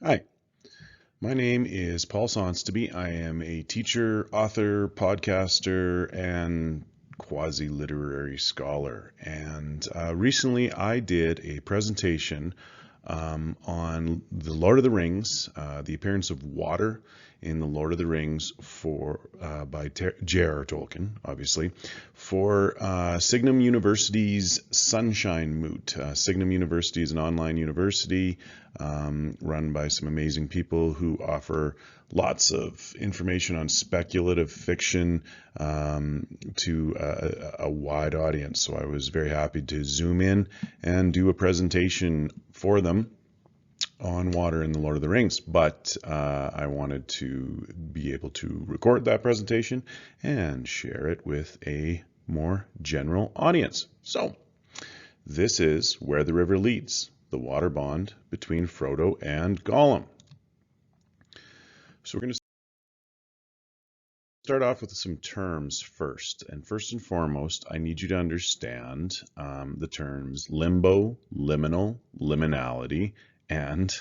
Hi, my name is Paul Sonsteby. I am a teacher, author, podcaster, and quasi-literary scholar. And recently I did a presentation on the Lord of the Rings, the appearance of water in the Lord of the Rings by J.R.R. Tolkien, obviously, for Signum University's Sunshine Moot. Signum University is an online university run by some amazing people who offer lots of information on speculative fiction to a wide audience. So I was very happy to zoom in and do a presentation for them on water in the Lord of the Rings, but I wanted to be able to record that presentation and share it with a more general audience. So this is Where the River Leads, the water bond between Frodo and Gollum. So we're going to start off with some terms first. And first and foremost, I need you to understand the terms limbo, liminal, liminality, and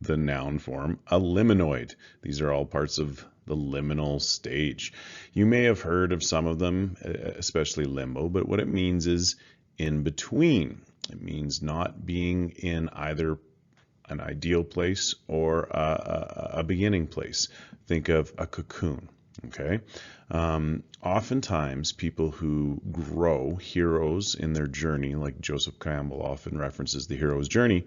the noun form a liminoid. These are all parts of the liminal stage. You may have heard of some of them, especially limbo, but what it means is in between. It means not being in either an ideal place or a beginning place. Think of a cocoon. Okay. Oftentimes, people who grow heroes in their journey, like Joseph Campbell often references the hero's journey,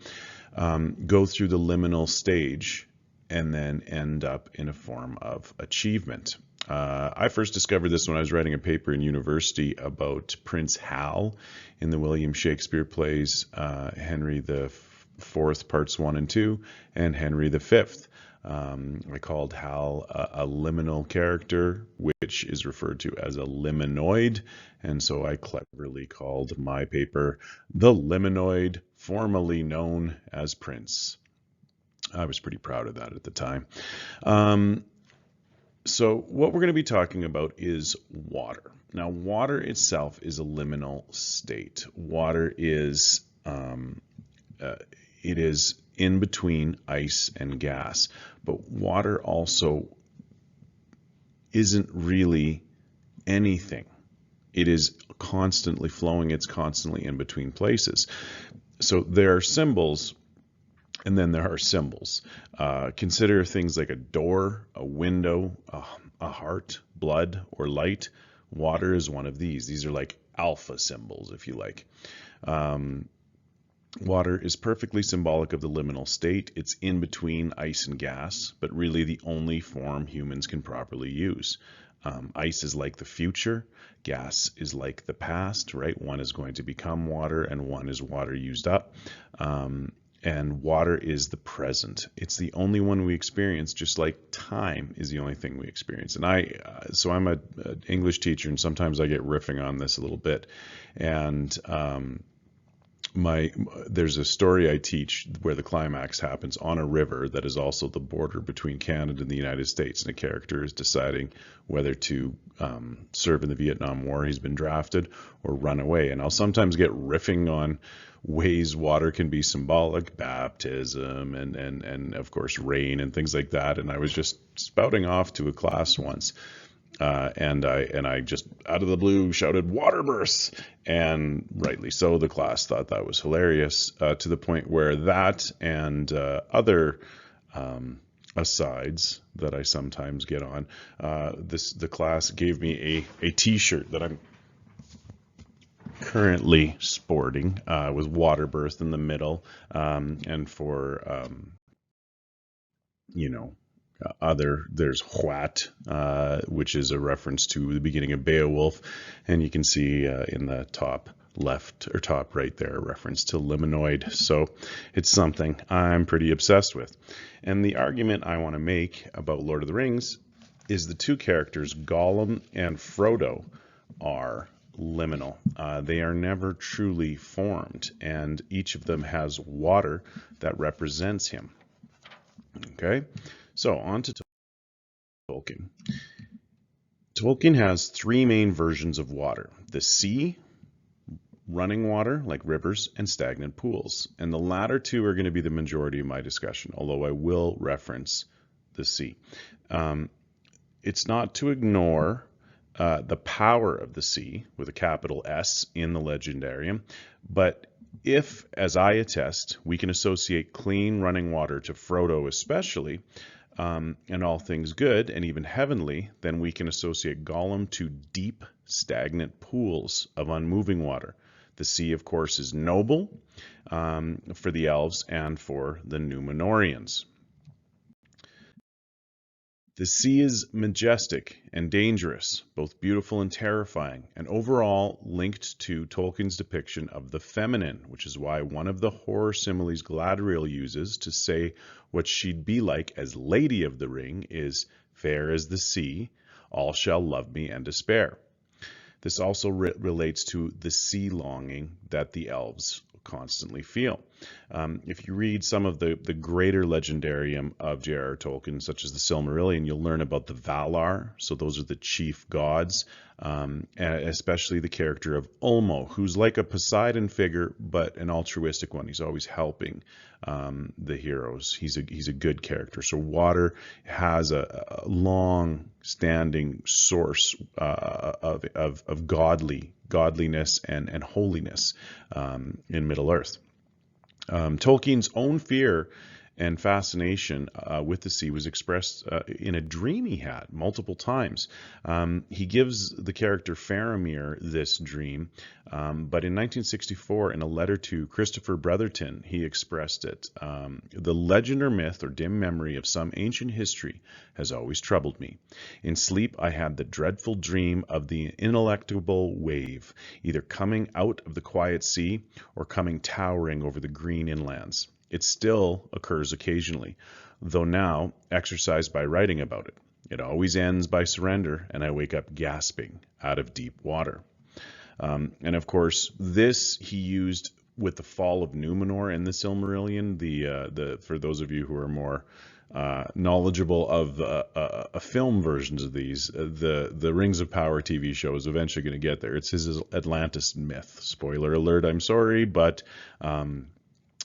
go through the liminal stage and then end up in a form of achievement. I first discovered this when I was writing a paper in university about Prince Hal in the William Shakespeare plays Henry the Fourth, parts 1 and 2, and Henry the Fifth. I called Hal a liminal character, which is referred to as a liminoid, and so I cleverly called my paper The Liminoid, formerly known as Prince. I was pretty proud of that at the time. So what we're going to be talking about is water. Now, water itself is a liminal state. Water is it is in between ice and gas, but water also isn't really anything. It is constantly flowing. It's constantly in between places. So there are symbols, and then there are symbols. Consider things like a door, a window, a heart, blood, or light. Water is one of these. These are like alpha symbols, if you like. Water is perfectly symbolic of the liminal state. It's in between ice and gas, but really the only form humans can properly use. Ice is like the future. Gas is like the past, right? One is going to become water and one is water used up. And water is the present. It's the only one we experience, just like time is the only thing we experience. And so I'm an English teacher, and sometimes I get riffing on this a little bit. And there's a story I teach where the climax happens on a river that is also the border between Canada and the United States, and a character is deciding whether to serve in the Vietnam War, he's been drafted, or run away. And I'll sometimes get riffing on ways water can be symbolic, baptism and of course rain and things like that. And I was just spouting off to a class once. And I just out of the blue shouted water bursts, and rightly so, the class thought that was hilarious, to the point where that and other asides that I sometimes get on, the class gave me a T-shirt that I'm currently sporting, with water burst in the middle, and for you know, there's What, which is a reference to the beginning of Beowulf, and you can see in the top left or top right there a reference to liminoid. So it's something I'm pretty obsessed with. And the argument I want to make about Lord of the Rings is the two characters, Gollum and Frodo, are liminal. They are never truly formed, and each of them has water that represents him. Okay, so on to Tolkien. Tolkien has three main versions of water: the sea, running water like rivers and stagnant pools. And the latter two are going to be the majority of my discussion, although I will reference the sea. It's not to ignore the power of the sea with a capital S in the legendarium, but if, as I attest, we can associate clean running water to Frodo especially, and all things good and even heavenly, then we can associate Gollum to deep, stagnant pools of unmoving water. The sea, of course, is noble for the elves and for the Númenóreans. The sea is majestic and dangerous, both beautiful and terrifying, and overall linked to Tolkien's depiction of the feminine, which is why one of the horror similes Galadriel uses to say what she'd be like as Lady of the Ring is fair as the sea, all shall love me and despair. This also relates to the sea longing that the elves constantly feel. If you read some of the greater legendarium of J.R.R. Tolkien, such as the Silmarillion, you'll learn about the Valar. So those are the chief gods, and especially the character of Ulmo, who's like a Poseidon figure, but an altruistic one. He's always helping the heroes. He's a good character. So water has a long-standing source of godliness and holiness in Middle-earth. Tolkien's own fear and fascination with the sea was expressed in a dream he had multiple times. He gives the character Faramir this dream, but in 1964, in a letter to Christopher Brotherton, he expressed it. The legend or myth or dim memory of some ancient history has always troubled me. In sleep, I had the dreadful dream of the ineluctable wave, either coming out of the quiet sea or coming towering over the green inlands. It still occurs occasionally, though now exercised by writing about it. It always ends by surrender, and I wake up gasping out of deep water. And of course, this he used with the fall of Númenor in the Silmarillion. The for those of you who are more knowledgeable of film versions of these, the Rings of Power TV show is eventually going to get there. It's his Atlantis myth. Spoiler alert, I'm sorry, but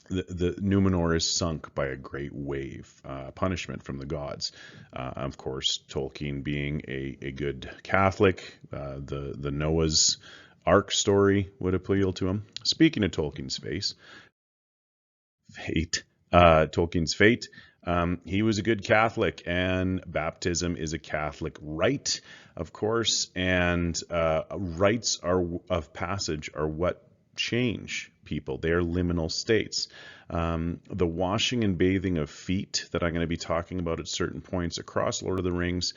the Númenor is sunk by a great wave, punishment from the gods. Of course, Tolkien being a good Catholic, the Noah's Ark story would appeal to him. Speaking of Tolkien's Tolkien's fate, he was a good Catholic, and baptism is a Catholic rite, of course, and rites of passage are what change people. They are liminal states. The washing and bathing of feet that I'm going to be talking about at certain points across Lord of the Rings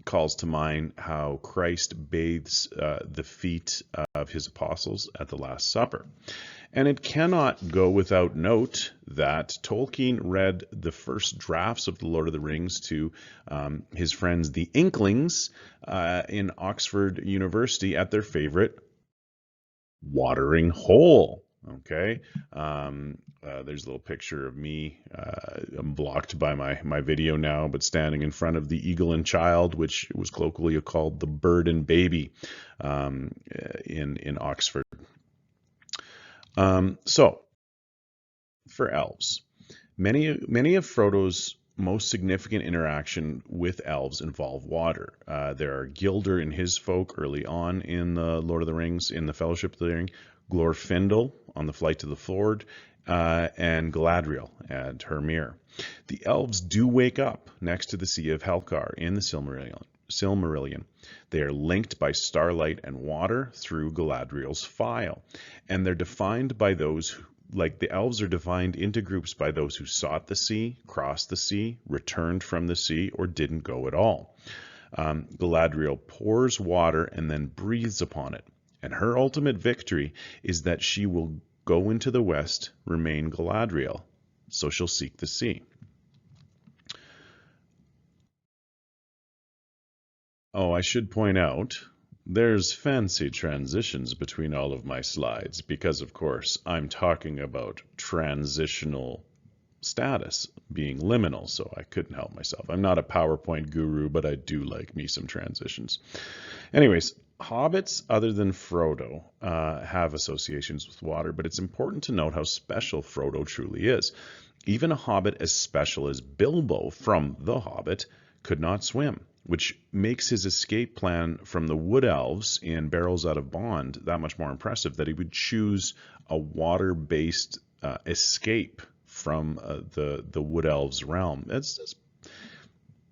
calls to mind how Christ bathes the feet of his apostles at the Last Supper. And it cannot go without note that Tolkien read the first drafts of the Lord of the Rings to his friends, the Inklings, in Oxford University at their favorite watering hole. Okay, there's a little picture of me. I'm blocked by my video now, but standing in front of the Eagle and Child, which was colloquially called the Bird and Baby, in Oxford. So, for elves, many of Frodo's most significant interaction with elves involve water. There are Gilder and his folk early on in the Lord of the Rings, in the Fellowship of the Ring, Glorfindel on the Flight to the Ford, and Galadriel and her mirror. The elves do wake up next to the Sea of Helcar in the Silmarillion. They are linked by starlight and water through Galadriel's file, and they're defined by those who, like the elves are defined into groups by those who sought the sea, crossed the sea, returned from the sea, or didn't go at all. Galadriel pours water and then breathes upon it, and her ultimate victory is that she will go into the west, remain Galadriel, so she'll seek the sea. Oh, I should point out, there's fancy transitions between all of my slides because, of course, I'm talking about transitional status being liminal, so I couldn't help myself. I'm not a PowerPoint guru, but I do like me some transitions. Anyways, Hobbits, other than Frodo, have associations with water, but it's important to note how special Frodo truly is. Even a hobbit as special as Bilbo from The Hobbit could not swim, which makes his escape plan from the Wood Elves in Barrels Out of Bond that much more impressive, that he would choose a water-based escape from the Wood Elves realm. That's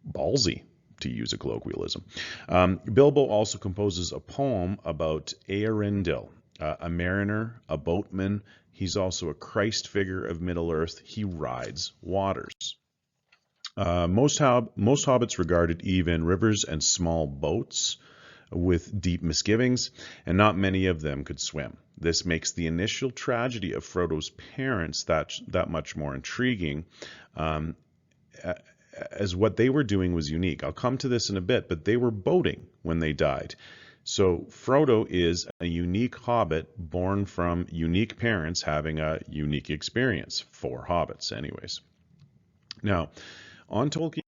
ballsy, to use a colloquialism. Bilbo also composes a poem about Eärendil, a mariner, a boatman. He's also a Christ figure of Middle-earth. He rides waters. Most hobbits regarded even rivers and small boats with deep misgivings, and not many of them could swim. This makes the initial tragedy of Frodo's parents that much more intriguing, as what they were doing was unique. I'll come to this in a bit, but they were boating when they died. So Frodo is a unique hobbit born from unique parents having a unique experience, for hobbits anyways. Now, on Tolkien's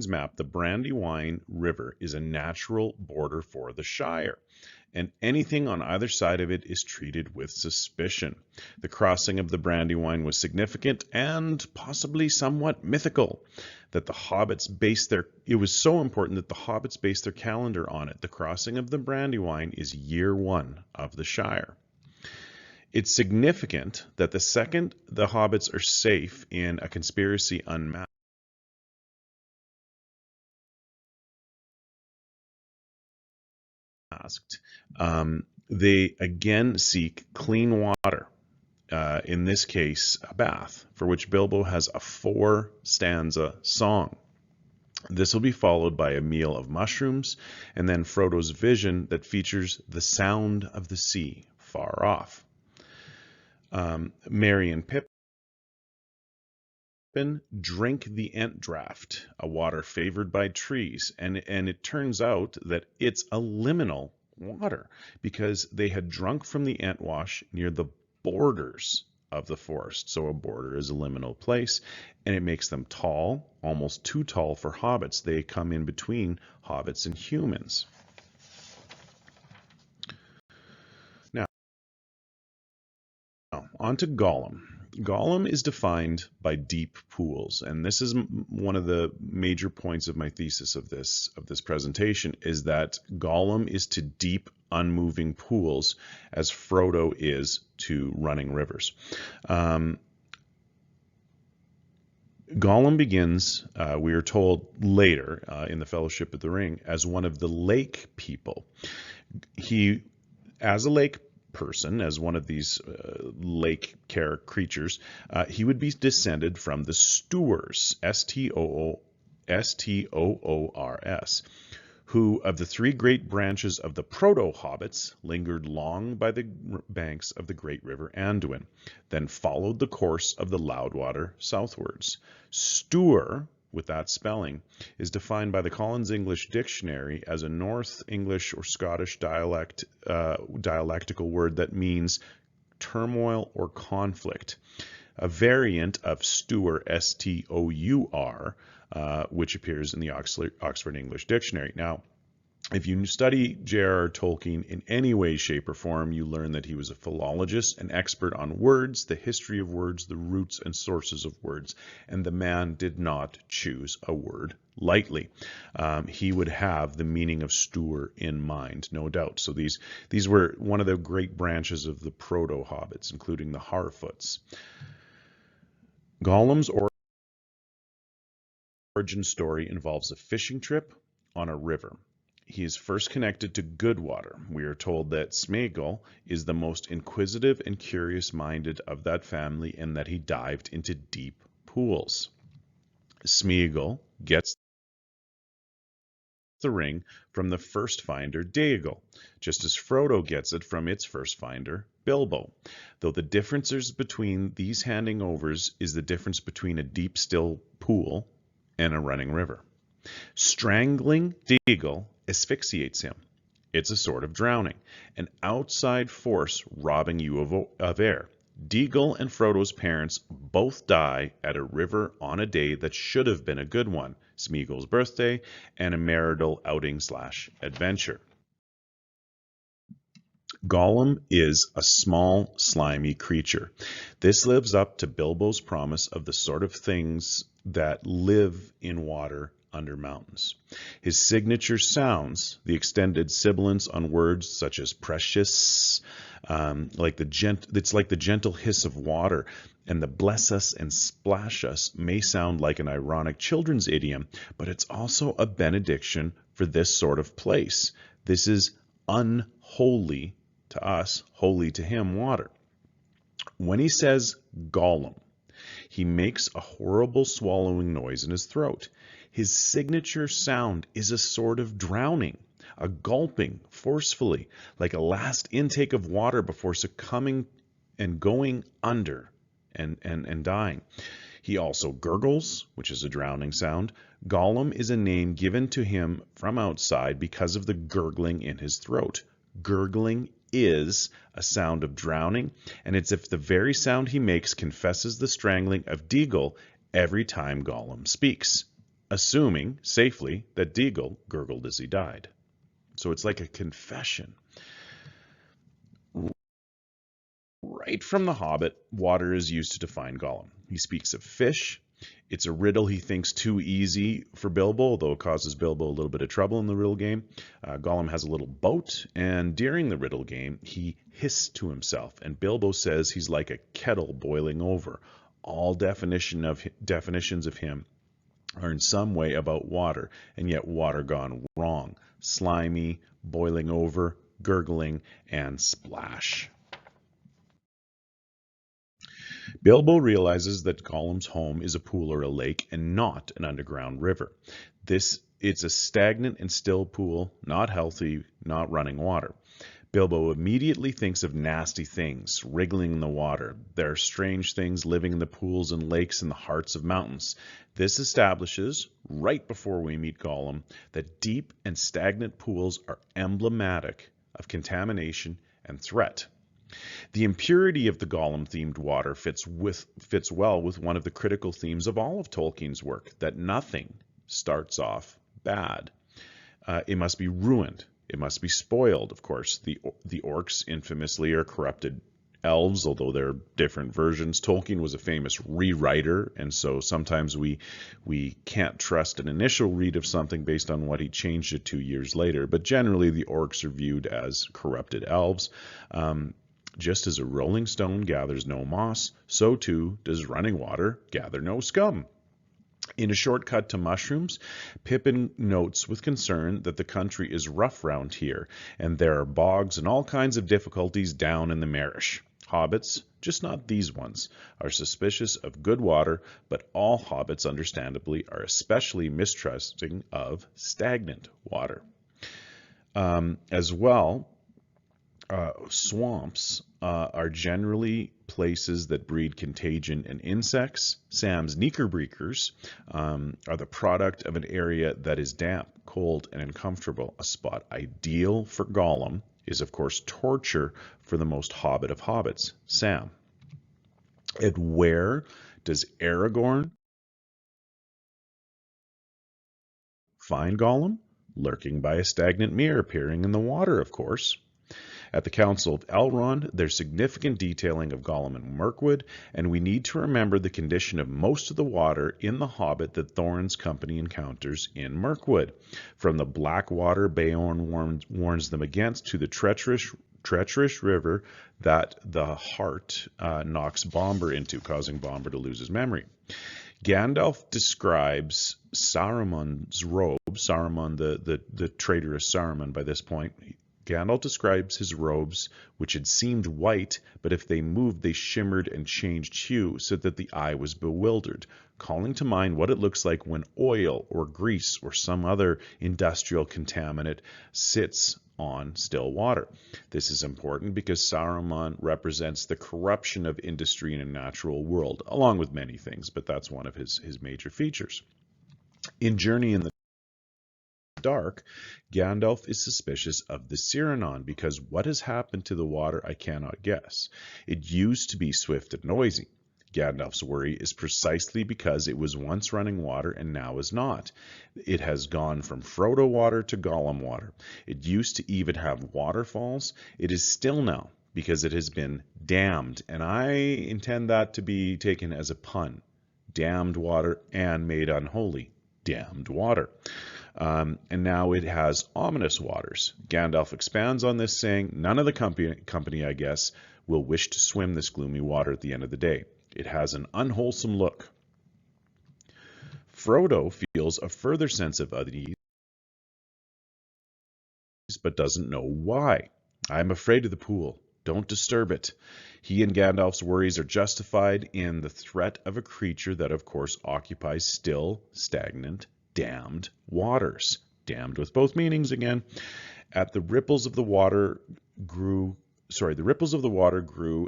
map, the Brandywine River is a natural border for the Shire, and anything on either side of it is treated with suspicion. The crossing of the Brandywine was significant and possibly somewhat mythical. It was so important that the hobbits based their calendar on it. The crossing of the Brandywine is year one of the Shire. It's significant that the second the hobbits are safe in a conspiracy unmasked, they again seek clean water, in this case, a bath, for which Bilbo has a 4-stanza song. This will be followed by a meal of mushrooms, and then Frodo's vision that features the sound of the sea far off. Merry and Pippin drink the Ent draught, a water favored by trees, and it turns out that it's a liminal water because they had drunk from the Ent wash near the borders of the forest. So a border is a liminal place, and it makes them tall, almost too tall for hobbits. They come in between hobbits and humans. Now, on to Gollum. Gollum is defined by deep pools, and this is one of the major points of my thesis of this presentation, is that Gollum is to deep, unmoving pools as Frodo is to running rivers. Gollum begins, we are told later in the Fellowship of the Ring, as one of the lake people. He, as a lake person, as one of these lake creatures, he would be descended from the Stoors, S-T-O-O-R-S, who, of the 3 great branches of the proto-hobbits, lingered long by the banks of the great river Anduin, then followed the course of the Loudwater southwards. Stoor, with that spelling, is defined by the Collins English Dictionary as a North English or Scottish dialectical word that means turmoil or conflict. A variant of Stour, S-T-O-U-R, which appears in the Oxford English Dictionary. Now, if you study J.R.R. Tolkien in any way, shape, or form, you learn that he was a philologist, an expert on words, the history of words, the roots and sources of words, and the man did not choose a word lightly. He would have the meaning of Stour in mind, no doubt. So these were one of the great branches of the proto-hobbits, including the Harfoots. Gollum's origin story involves a fishing trip on a river. He is first connected to Goodwater. We are told that Sméagol is the most inquisitive and curious-minded of that family, and that he dived into deep pools. Sméagol gets the ring from the first finder, Déagol, just as Frodo gets it from its first finder, Bilbo, though the differences between these handing overs is the difference between a deep, still pool and a running river. Strangling Déagol asphyxiates him. It's a sort of drowning, an outside force robbing you of air. Deagle and Frodo's parents both die at a river on a day that should have been a good one, Smeagol's birthday, and a marital outing/adventure. Gollum is a small, slimy creature. This lives up to Bilbo's promise of the sort of things that live in water under mountains. His signature sounds, the extended sibilants on words such as precious, it's like the gentle hiss of water, and the bless us and splash us may sound like an ironic children's idiom, but it's also a benediction for this sort of place. This is unholy to us, holy to him water. When he says Gollum, he makes a horrible swallowing noise in his throat. His signature sound is a sort of drowning, a gulping forcefully, like a last intake of water before succumbing and going under and dying. He also gurgles, which is a drowning sound. Gollum is a name given to him from outside because of the gurgling in his throat. Gurgling is a sound of drowning, and it's if the very sound he makes confesses the strangling of Deagle every time Gollum speaks, assuming safely that Deagle gurgled as he died. So it's like a confession. Right from The Hobbit, water is used to define Gollum. He speaks of fish. It's a riddle he thinks too easy for Bilbo, although it causes Bilbo a little bit of trouble in the riddle game. Gollum has a little boat, and during the riddle game, he hisses to himself, and Bilbo says he's like a kettle boiling over. All definitions of him are in some way about water, and yet water gone wrong. Slimy, boiling over, gurgling, and splash. Bilbo realizes that Gollum's home is a pool or a lake and not an underground river. It's a stagnant and still pool, not healthy, not running water. Bilbo immediately thinks of nasty things wriggling in the water. There are strange things living in the pools and lakes in the hearts of mountains. This establishes, right before we meet Gollum, that deep and stagnant pools are emblematic of contamination and threat. The impurity of the Gollum-themed water fits well with one of the critical themes of all of Tolkien's work, that nothing starts off bad. It must be ruined. It must be spoiled. Of course, the orcs infamously are corrupted elves, although there are different versions. Tolkien was a famous rewriter, and so sometimes we can't trust an initial read of something based on what he changed it 2 years later. But generally, the orcs are viewed as corrupted elves. Just as a rolling stone gathers no moss, so too does running water gather no scum. In a shortcut to mushrooms, Pippin notes with concern that the country is rough round here, and there are bogs and all kinds of difficulties down in the marish. Hobbits, just not these ones, are suspicious of good water, but all hobbits, understandably, are especially mistrusting of stagnant water. As well, swamps are generally places that breed contagion and insects. Sam's knickerbockers are the product of an area that is damp, cold, and uncomfortable. A spot ideal for Gollum is, of course, torture for the most hobbit of hobbits, Sam. And where does Aragorn find Gollum? Lurking by a stagnant mere, peering in the water, of course. At the Council of Elrond, there's significant detailing of Gollum and Mirkwood, and we need to remember the condition of most of the water in The Hobbit that Thorin's company encounters in Mirkwood. From the black water Beorn warns them against to the treacherous river that the Heart knocks Bombur into, causing Bombur to lose his memory. Gandalf describes Saruman's robe, Saruman, the traitorous Saruman by this point. Gandalf describes his robes, which had seemed white, but if they moved, they shimmered and changed hue, so that the eye was bewildered, calling to mind what it looks like when oil or grease or some other industrial contaminant sits on still water. This is important because Saruman represents the corruption of industry in a natural world, along with many things, but that's one of his major features. In Journey in the dark, Gandalf is suspicious of the Cyrano because what has happened to the water I cannot guess. It used to be swift and noisy. Gandalf's worry is precisely because it was once running water and now is not. It has gone from Frodo water to Gollum water. It used to even have waterfalls. It is still now because it has been dammed, and I intend that to be taken as a pun. Damned water and made unholy. Damned water. And now it has ominous waters. Gandalf expands on this, saying, none of the company, I guess, will wish to swim this gloomy water at the end of the day. It has an unwholesome look. Frodo feels a further sense of unease, but doesn't know why. I am afraid of the pool. Don't disturb it. He and Gandalf's worries are justified in the threat of a creature that, of course, occupies still, stagnant, damned waters. Damned with both meanings again. The ripples of the water grew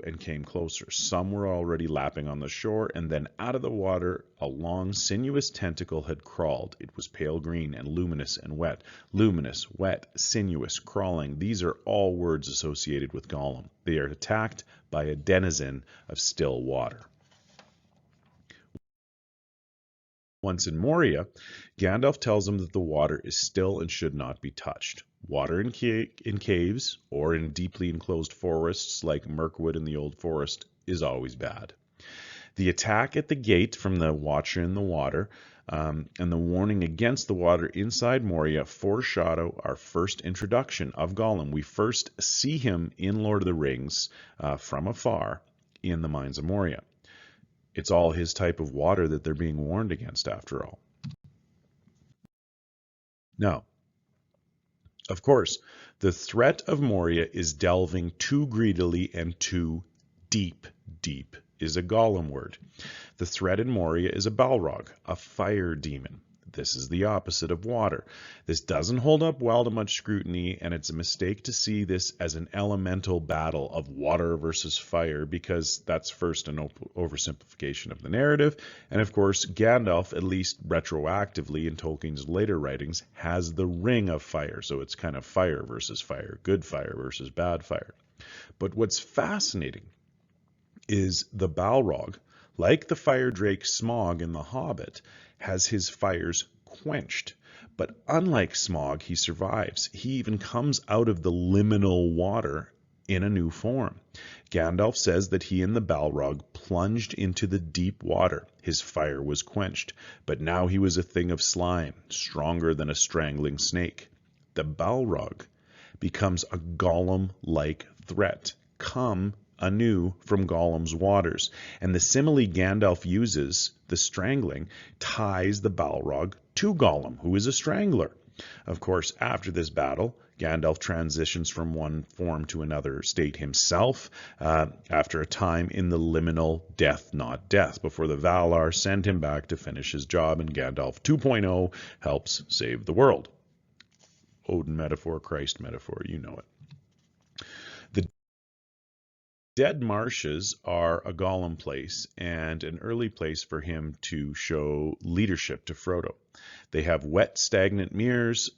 and came closer. Some were already lapping on the shore, and then out of the water a long, sinuous tentacle had crawled. It was pale green and luminous and wet. Luminous, wet, sinuous, crawling. These are all words associated with Gollum. They are attacked by a denizen of still water. Once in Moria, Gandalf tells him that the water is still and should not be touched. Water in caves or in deeply enclosed forests like Mirkwood in the Old Forest is always bad. The attack at the gate from the Watcher in the Water and the warning against the water inside Moria foreshadow our first introduction of Gollum. We first see him in Lord of the Rings from afar in the Mines of Moria. It's all his type of water that they're being warned against, after all. Now, of course, the threat of Moria is delving too greedily and too deep. Deep is a Gollum word. The threat in Moria is a Balrog, a fire demon. This is the opposite of water. This doesn't hold up well to much scrutiny, and it's a mistake to see this as an elemental battle of water versus fire, because that's first an oversimplification of the narrative. And of course, Gandalf, at least retroactively in Tolkien's later writings, has the ring of fire. So it's kind of fire versus fire, good fire versus bad fire. But what's fascinating is the Balrog, like the fire drake Smaug in The Hobbit, has his fires quenched. But unlike Smaug, he survives. He even comes out of the liminal water in a new form. Gandalf says that he and the Balrog plunged into the deep water. His fire was quenched, but now he was a thing of slime, stronger than a strangling snake. The Balrog becomes a Gollum-like threat, come anew from Gollum's waters. And the simile Gandalf uses, the strangling, ties the Balrog to Gollum, who is a strangler. Of course, after this battle, Gandalf transitions from one form to another state himself, after a time in the liminal death, not death, before the Valar send him back to finish his job, and Gandalf 2.0 helps save the world. Odin metaphor, Christ metaphor, you know it. The Dead Marshes are a Gollum place and an early place for him to show leadership to Frodo. They have wet, stagnant meres,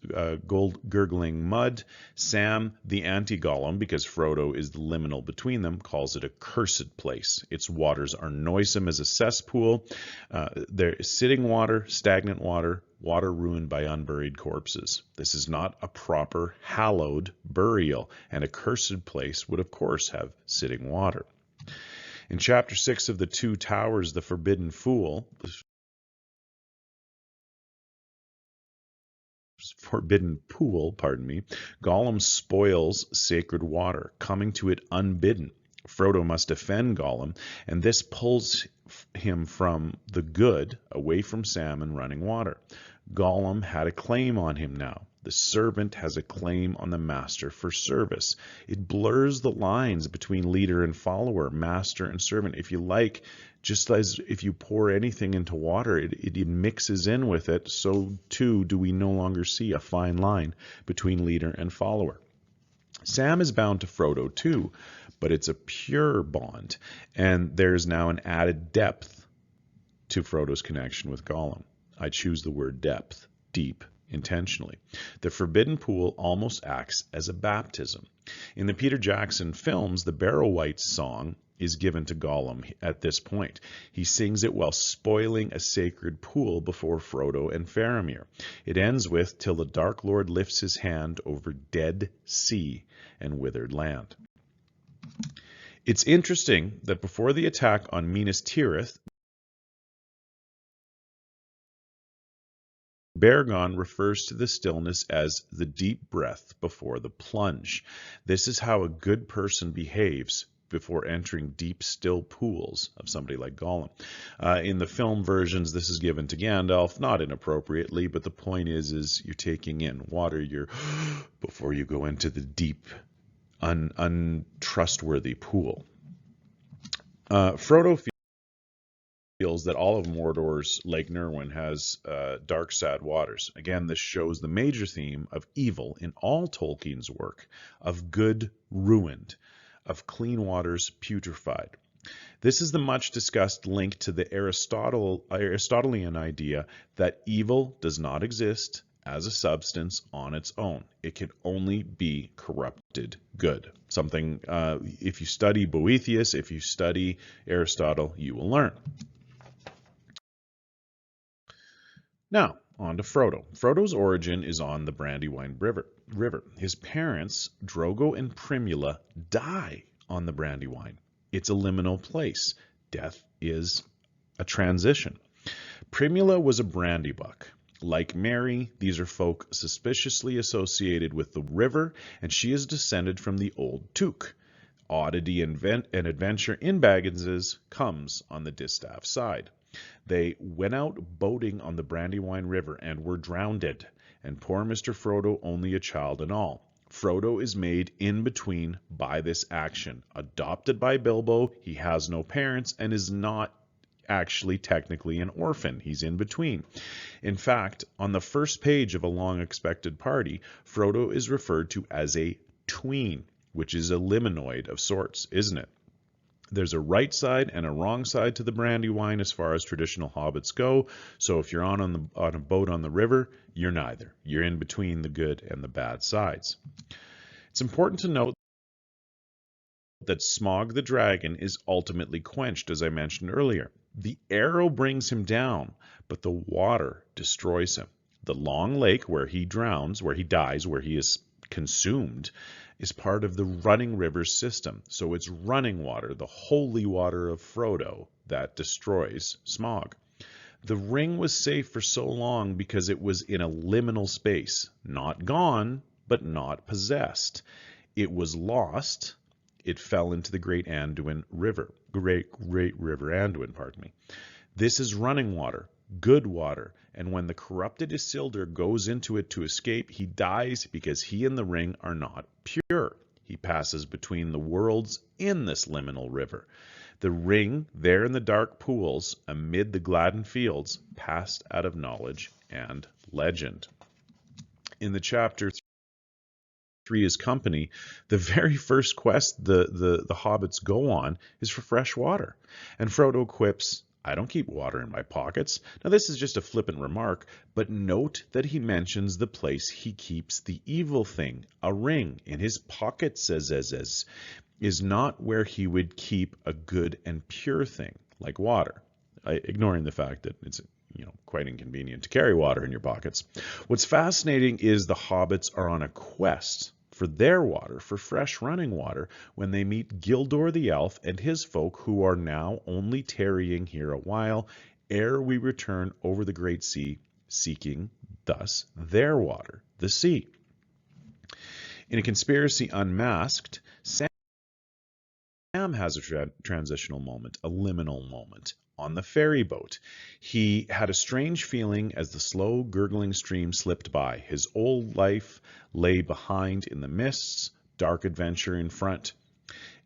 gurgling mud. Sam, the anti-Gollum, because Frodo is the liminal between them, calls it a cursed place. Its waters are noisome as a cesspool. There is sitting water, stagnant water, water ruined by unburied corpses. This is not a proper, hallowed burial, and a cursed place would, of course, have sitting water. In Chapter 6 of The Two Towers, The Forbidden Pool, Gollum spoils sacred water, coming to it unbidden. Frodo must defend Gollum, and this pulls him from the good away from Sam and running water. Gollum had a claim on him now. The servant has a claim on the master for service. It blurs the lines between leader and follower, master and servant. If you like, just as if you pour anything into water, it mixes in with it, so too do we no longer see a fine line between leader and follower. Sam is bound to Frodo too, but it's a pure bond, and there's now an added depth to Frodo's connection with Gollum. I choose the word depth, deep, intentionally. The forbidden pool almost acts as a baptism. In the Peter Jackson films, the Barrow Wight song is given to Gollum at this point. He sings it while spoiling a sacred pool before Frodo and Faramir. It ends with, "Till the Dark Lord lifts his hand over dead sea and withered land." It's interesting that before the attack on Minas Tirith, Bergon refers to the stillness as the deep breath before the plunge. This is how a good person behaves before entering deep, still pools of somebody like Gollum. In the film versions, this is given to Gandalf, not inappropriately, but the point is you're taking in water before you go into the deep, untrustworthy pool. Frodo feels that all of Mordor's Lake Nirwen has dark, sad waters. Again, this shows the major theme of evil in all Tolkien's work, of good ruined, of clean waters putrefied. This is the much discussed link to the Aristotelian idea that evil does not exist as a substance on its own. It can only be corrupted good. Something, if you study Boethius, if you study Aristotle, you will learn. Now, on to Frodo. Frodo's origin is on the Brandywine River. His parents, Drogo and Primula, die on the Brandywine. It's a liminal place. Death is a transition. Primula was a brandybuck. Like Mary, these are folk suspiciously associated with the river, and she is descended from the old Took. Oddity and adventure in Bagginses comes on the Distaff side. They went out boating on the Brandywine River and were drowned, and poor Mr. Frodo only a child and all. Frodo is made in between by this action. Adopted by Bilbo, he has no parents and is not actually technically an orphan. He's in between. In fact, on the first page of A Long Expected Party, Frodo is referred to as a tween, which is a liminoid of sorts, isn't it? There's a right side and a wrong side to the Brandywine as far as traditional hobbits go. So if you're on a boat on the river, you're neither. You're in between the good and the bad sides. It's important to note that Smaug the dragon is ultimately quenched, as I mentioned earlier. The arrow brings him down, but the water destroys him. The long lake where he drowns, where he dies, where he is consumed, is part of the running river system. So it's running water, the holy water of Frodo, that destroys Smaug. The ring was safe for so long because it was in a liminal space, not gone, but not possessed. It was lost. It fell into the Great River Anduin, pardon me. This is running water, good water, and when the corrupted Isildur goes into it to escape, he dies because he and the ring are not pure. He passes between the worlds in this liminal river. The ring, there in the dark pools, amid the Gladden fields, passed out of knowledge and legend. In the chapter 3 is company, the very first quest the hobbits go on is for fresh water. And Frodo quips, "I don't keep water in my pockets." Now this is just a flippant remark, but note that he mentions the place he keeps the evil thing, a ring, in his pocket, is not where he would keep a good and pure thing, like water, ignoring the fact that it's quite inconvenient to carry water in your pockets. What's fascinating is the hobbits are on a quest for their water, for fresh running water, when they meet Gildor the elf and his folk, who are now only tarrying here a while, ere we return over the great sea, seeking thus their water, the sea. In A Conspiracy Unmasked, Sam has a transitional moment, a liminal moment. On the ferry boat, he had a strange feeling as the slow, gurgling stream slipped by. His old life lay behind in the mists, dark adventure in front.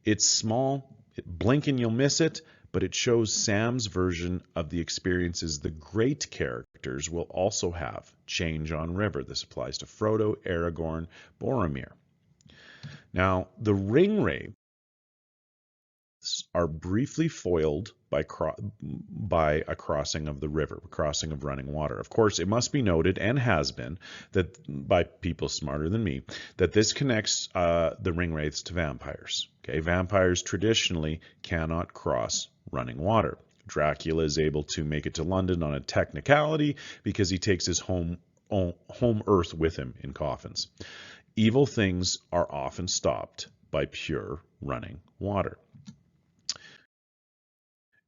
It's small, blink and you'll miss it, but it shows Sam's version of the experiences the great characters will also have. Change on river. This applies to Frodo, Aragorn, Boromir. Now, the ring wraith are briefly foiled by a crossing of the river, crossing of running water. Of course, it must be noted, and has been, that by people smarter than me, that this connects the ring wraiths to vampires. Okay, vampires traditionally cannot cross running water. Dracula is able to make it to London on a technicality because he takes his home earth with him in coffins. Evil things are often stopped by pure running water.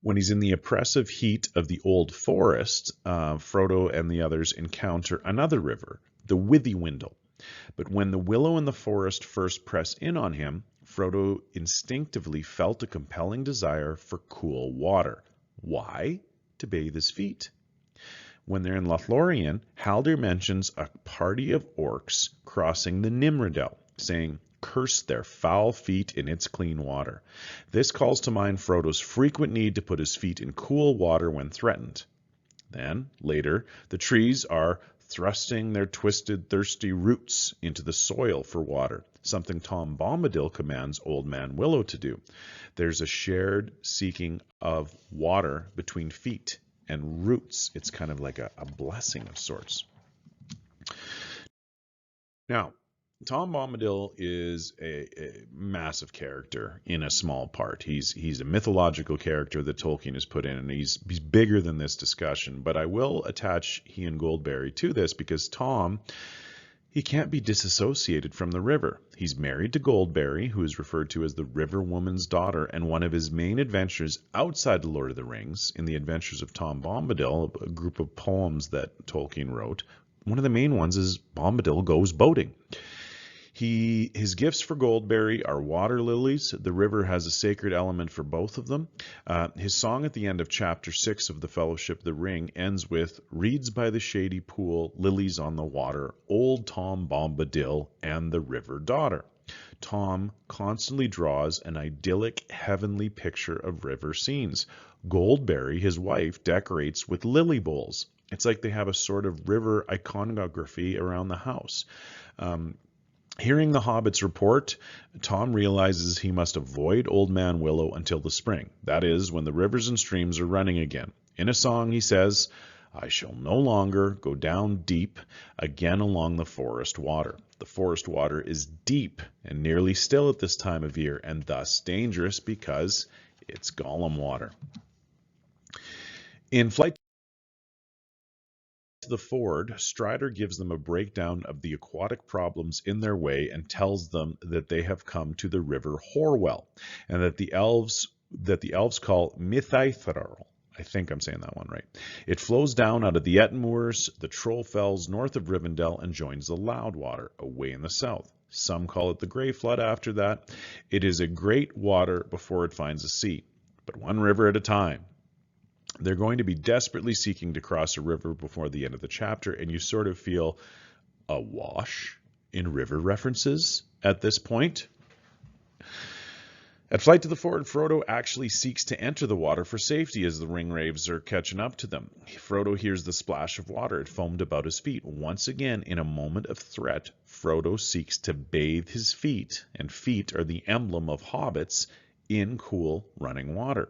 When he's in the oppressive heat of the Old Forest, Frodo and the others encounter another river, the Withywindle. But when the willow in the forest first press in on him, Frodo instinctively felt a compelling desire for cool water. Why? To bathe his feet. When they're in Lothlorien, Haldir mentions a party of orcs crossing the Nimrodel, saying, "Curse their foul feet in its clean water." This calls to mind Frodo's frequent need to put his feet in cool water when threatened. Then, later, the trees are thrusting their twisted, thirsty roots into the soil for water, something Tom Bombadil commands Old Man Willow to do. There's a shared seeking of water between feet and roots. It's kind of like a blessing of sorts. Now, Tom Bombadil is a massive character in a small part. He's a mythological character that Tolkien has put in, and he's bigger than this discussion. But I will attach he and Goldberry to this because Tom, he can't be disassociated from the river. He's married to Goldberry, who is referred to as the River Woman's daughter, and one of his main adventures outside the Lord of the Rings, in the Adventures of Tom Bombadil, a group of poems that Tolkien wrote, one of the main ones is Bombadil goes boating. His gifts for Goldberry are water lilies. The river has a sacred element for both of them. His song at the end of Chapter 6 of the Fellowship of the Ring ends with, "Reeds by the shady pool, lilies on the water, old Tom Bombadil and the river daughter." Tom constantly draws an idyllic, heavenly picture of river scenes. Goldberry, his wife, decorates with lily bowls. It's like they have a sort of river iconography around the house. Hearing the Hobbit's report, Tom realizes he must avoid Old Man Willow until the spring. That is, when the rivers and streams are running again. In a song, he says, "I shall no longer go down deep again along the forest water." The forest water is deep and nearly still at this time of year, and thus dangerous because it's Gollum water. In Flight to the Ford, Strider gives them a breakdown of the aquatic problems in their way and tells them that they have come to the river Horwell, and that the elves call Mythaithral. I think I'm saying that one right. It flows down out of the Ettenmoors, the Trollfells north of Rivendell, and joins the Loudwater away in the south. Some call it the Grey Flood after that. It is a great water before it finds a sea, but one river at a time. They're going to be desperately seeking to cross a river before the end of the chapter, and you sort of feel awash in river references at this point. At Flight to the Ford, Frodo actually seeks to enter the water for safety as the ringwraiths are catching up to them. Frodo hears the splash of water. It foamed about his feet. Once again, in a moment of threat, Frodo seeks to bathe his feet, and feet are the emblem of hobbits, in cool running water.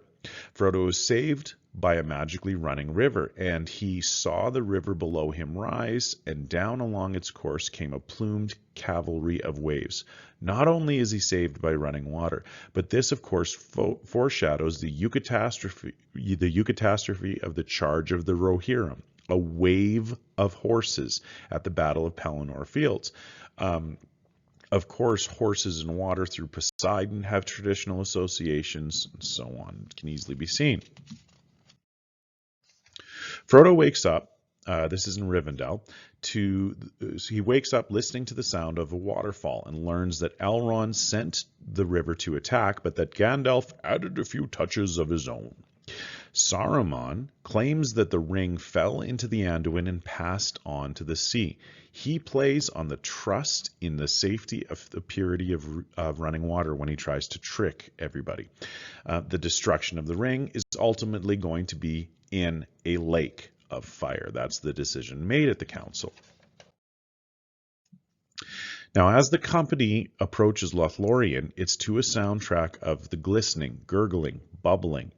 Frodo is saved by a magically running river, and he saw the river below him rise, and down along its course came a plumed cavalry of waves. Not only is he saved by running water, but this, of course, foreshadows the eucatastrophe of the charge of the Rohirrim, a wave of horses at the Battle of Pelennor Fields. Of course, horses and water through Poseidon have traditional associations, and so on. It can easily be seen. Frodo wakes up, this is in Rivendell, he wakes up listening to the sound of a waterfall and learns that Elrond sent the river to attack, but that Gandalf added a few touches of his own. Saruman claims that the ring fell into the Anduin and passed on to the sea. He plays on the trust in the safety of the purity of running water when he tries to trick everybody. The destruction of the ring is ultimately going to be in a lake of fire. That's the decision made at the council. Now, as the company approaches Lothlorien, it's to a soundtrack of the glistening, gurgling, bubbling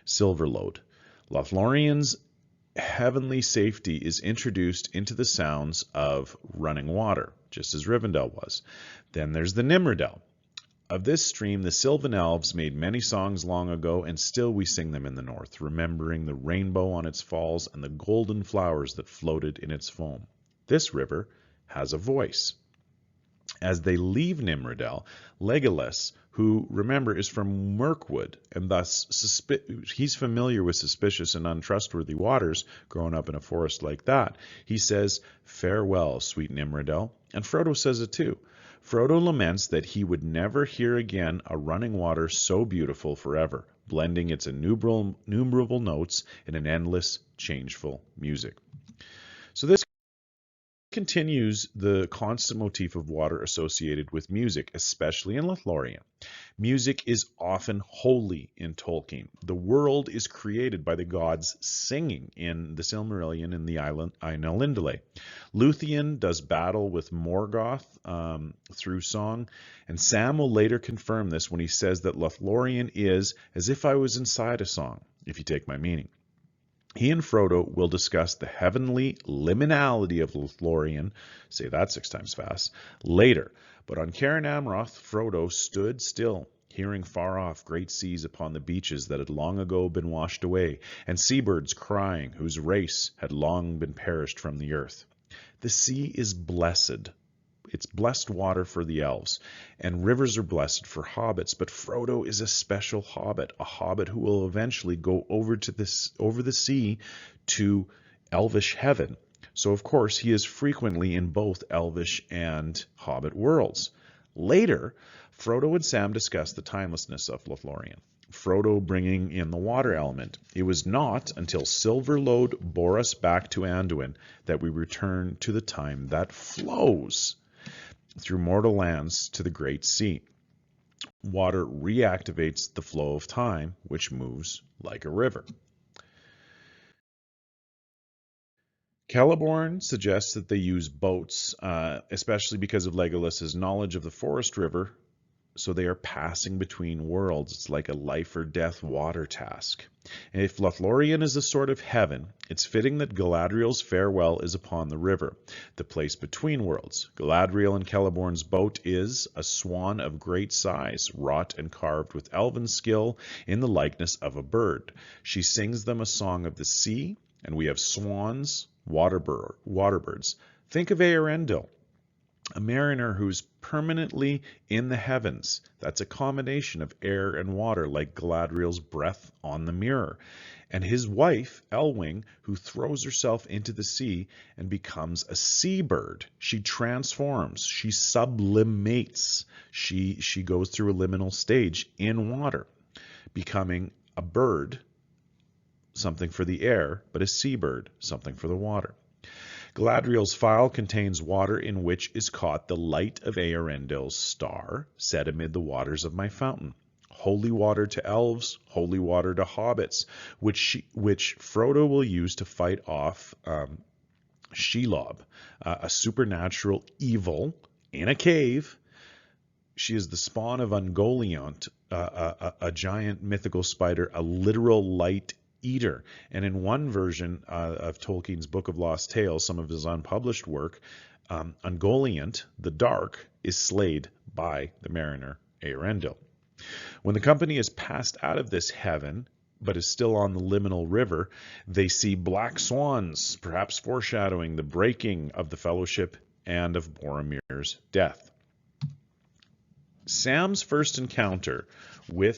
Silverlode. Lothlorien's heavenly safety is introduced into the sounds of running water, just as Rivendell was. Then there's the Nimrodel. Of this stream, the Sylvan Elves made many songs long ago, and still we sing them in the north, remembering the rainbow on its falls and the golden flowers that floated in its foam. This river has a voice. As they leave Nimrodel, Legolas, who, remember, is from Mirkwood, and thus he's familiar with suspicious and untrustworthy waters, growing up in a forest like that, he says, "Farewell, sweet Nimrodel," and Frodo says it too. Frodo laments that he would never hear again a running water so beautiful forever, blending its innumerable notes in an endless, changeful music. So this continues the constant motif of water associated with music, especially in Lothlorien. Music is often holy in Tolkien. The world is created by the gods singing in the Silmarillion in the Ainulindale. Luthien does battle with Morgoth through song, and Sam will later confirm this when he says that Lothlorien is as if I was inside a song, if you take my meaning. He and Frodo will discuss the heavenly liminality of Lothlorien, say that 6 times fast, later. But on Cairn Amroth, Frodo stood still, hearing far off great seas upon the beaches that had long ago been washed away, and seabirds crying, whose race had long been perished from the earth. The sea is blessed. It's blessed water for the elves, and rivers are blessed for hobbits, but Frodo is a special hobbit, a hobbit who will eventually go over the sea to elvish heaven. So, of course, he is frequently in both elvish and hobbit worlds. Later, Frodo and Sam discuss the timelessness of Lothlorien, Frodo bringing in the water element. It was not until Silverlode bore us back to Anduin that we return to the time that flows through mortal lands to the great sea. Water reactivates the flow of time, which moves like a river. Celeborn suggests that they use boats, especially because of Legolas's knowledge of the forest river, so they are passing between worlds. It's like a life or death water task. And if Lothlorien is a sort of heaven, it's fitting that Galadriel's farewell is upon the river, the place between worlds. Galadriel and Celeborn's boat is a swan of great size, wrought and carved with elven skill in the likeness of a bird. She sings them a song of the sea, and we have swans, waterbirds. Think of Eärendil, a mariner who's permanently in the heavens. That's a combination of air and water, like Galadriel's breath on the mirror. And his wife, Elwing, who throws herself into the sea and becomes a seabird. She transforms, she sublimates, she goes through a liminal stage in water, becoming a bird, something for the air, but a seabird, something for the water. Galadriel's phial contains water in which is caught the light of Eärendil's star, set amid the waters of my fountain. Holy water to elves, holy water to hobbits, which Frodo will use to fight off Shelob, a supernatural evil in a cave. She is the spawn of Ungoliant, a giant mythical spider, a literal light eater. And in one version of Tolkien's Book of Lost Tales, some of his unpublished work, Ungoliant, the Dark, is slayed by the mariner Eärendil. When the company is passed out of this heaven, but is still on the liminal river, they see black swans, perhaps foreshadowing the breaking of the Fellowship and of Boromir's death. Sam's first encounter with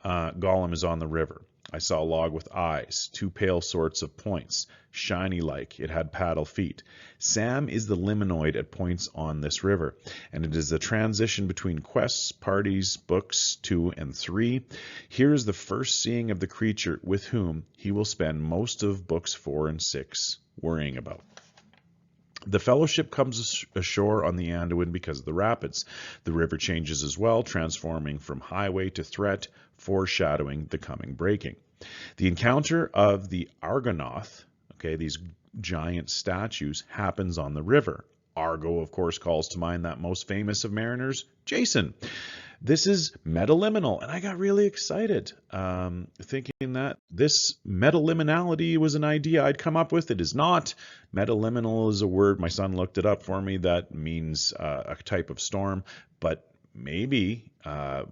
Gollum is on the river. I saw a log with eyes, 2 pale sorts of points, shiny like it had paddle feet. Sam is the liminoid at points on this river, and it is the transition between quests, parties, books 2 and 3. Here is the first seeing of the creature with whom he will spend most of books 4 and 6 worrying about. The Fellowship comes ashore on the Anduin because of the rapids. The river changes as well, transforming from highway to threat, foreshadowing the coming breaking. The encounter of the Argonauth, okay, these giant statues, happens on the river. Argo, of course, calls to mind that most famous of mariners, Jason. This is metaliminal, and I got really excited thinking that this metaliminality was an idea I'd come up with. It is not. Metaliminal is a word, my son looked it up for me, that means a type of storm, but maybe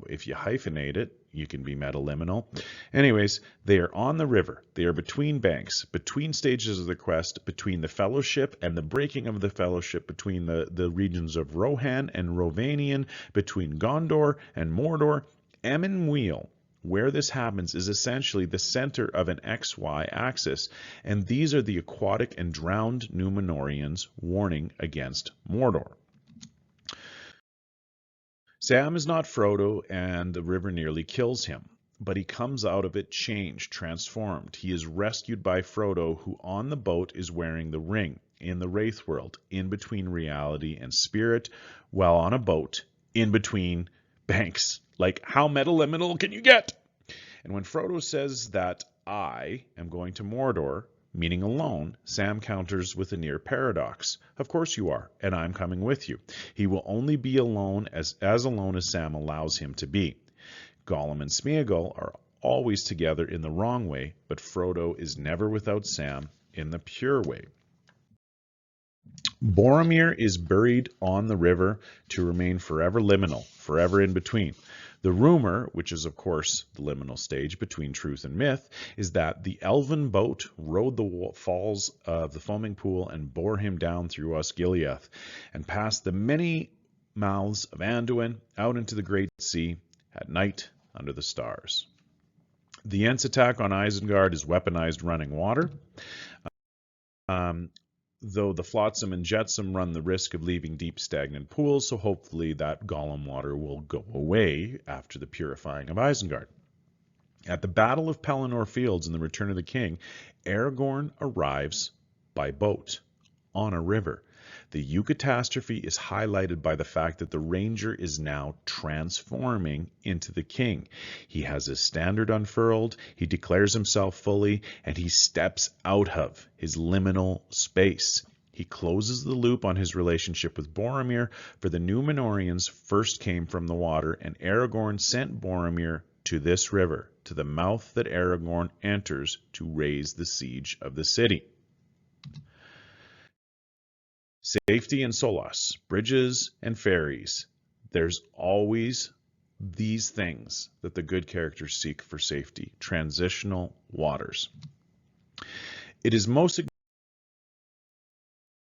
if you hyphenate it, you can be metaliminal. Anyways, they are on the river. They are between banks, between stages of the quest, between the fellowship and the breaking of the fellowship, between the regions of Rohan and Rovanian, between Gondor and Mordor. Emyn Muil, where this happens, is essentially the center of an XY axis, and these are the aquatic and drowned Númenóreans warning against Mordor. Sam is not Frodo, and the river nearly kills him, but he comes out of it changed, transformed. He is rescued by Frodo, who on the boat is wearing the ring in the Wraith world, in between reality and spirit, while on a boat in between banks. Like, how metaliminal can you get? And when Frodo says that I am going to Mordor, meaning alone, Sam counters with a near paradox. Of course you are, and I'm coming with you. He will only be alone as alone as Sam allows him to be. Gollum and Smeagol are always together in the wrong way, but Frodo is never without Sam in the pure way. Boromir is buried on the river to remain forever liminal, forever in between. The rumor, which is of course the liminal stage between truth and myth, is that the elven boat rode the falls of the foaming pool and bore him down through Osgiliath and past the many mouths of Anduin out into the great sea at night under the stars. The Ents attack on Isengard is weaponized running water. Though the Flotsam and Jetsam run the risk of leaving deep stagnant pools, so hopefully that Gollum water will go away after the purifying of Isengard. At the Battle of Pelennor Fields in The Return of the King, Aragorn arrives by boat on a river. The eucatastrophe is highlighted by the fact that the ranger is now transforming into the king. He has his standard unfurled, he declares himself fully, and he steps out of his liminal space. He closes the loop on his relationship with Boromir, for the Númenóreans first came from the water, and Aragorn sent Boromir to this river, to the mouth that Aragorn enters to raise the siege of the city. Safety and solace, bridges and ferries. There's always these things that the good characters seek for safety. Transitional waters. It is most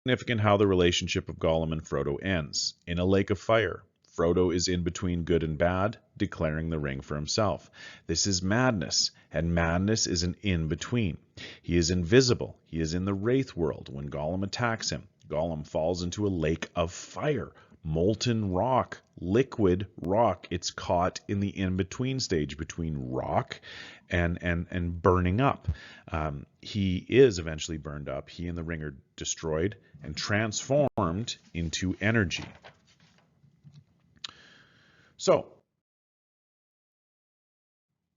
significant how the relationship of Gollum and Frodo ends. In a lake of fire, Frodo is in between good and bad, declaring the ring for himself. This is madness, and madness is an in-between. He is invisible. He is in the Wraith world when Gollum attacks him. Gollum falls into a lake of fire, molten rock, liquid rock. It's caught in the in-between stage between rock and burning up. He is eventually burned up. He and the ring are destroyed and transformed into energy. So,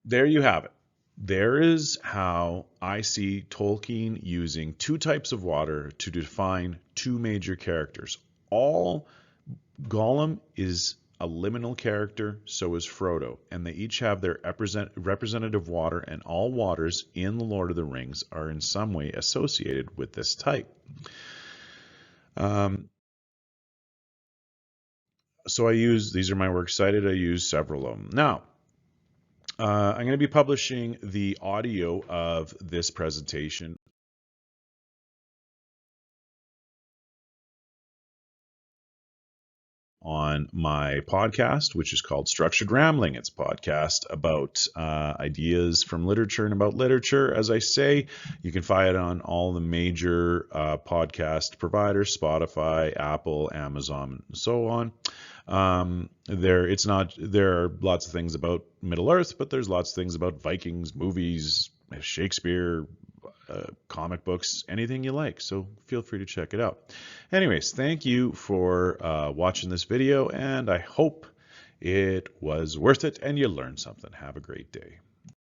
there you have it. There is how I see Tolkien using two types of water to define two major characters. Gollum is a liminal character, so is Frodo, and they each have their representative water, and all waters in The Lord of the Rings are in some way associated with this type. So these are my works cited, I use several of them. Now, I'm going to be publishing the audio of this presentation on my podcast, which is called Structured Rambling. It's a podcast about ideas from literature and about literature. As I say, you can find it on all the major podcast providers, Spotify, Apple, Amazon, and so on. There are lots of things about Middle Earth, but there's lots of things about Vikings, movies, Shakespeare, comic books, anything you like. So feel free to check it out. Anyways, thank you for watching this video, and I hope it was worth it and you learned something. Have a great day.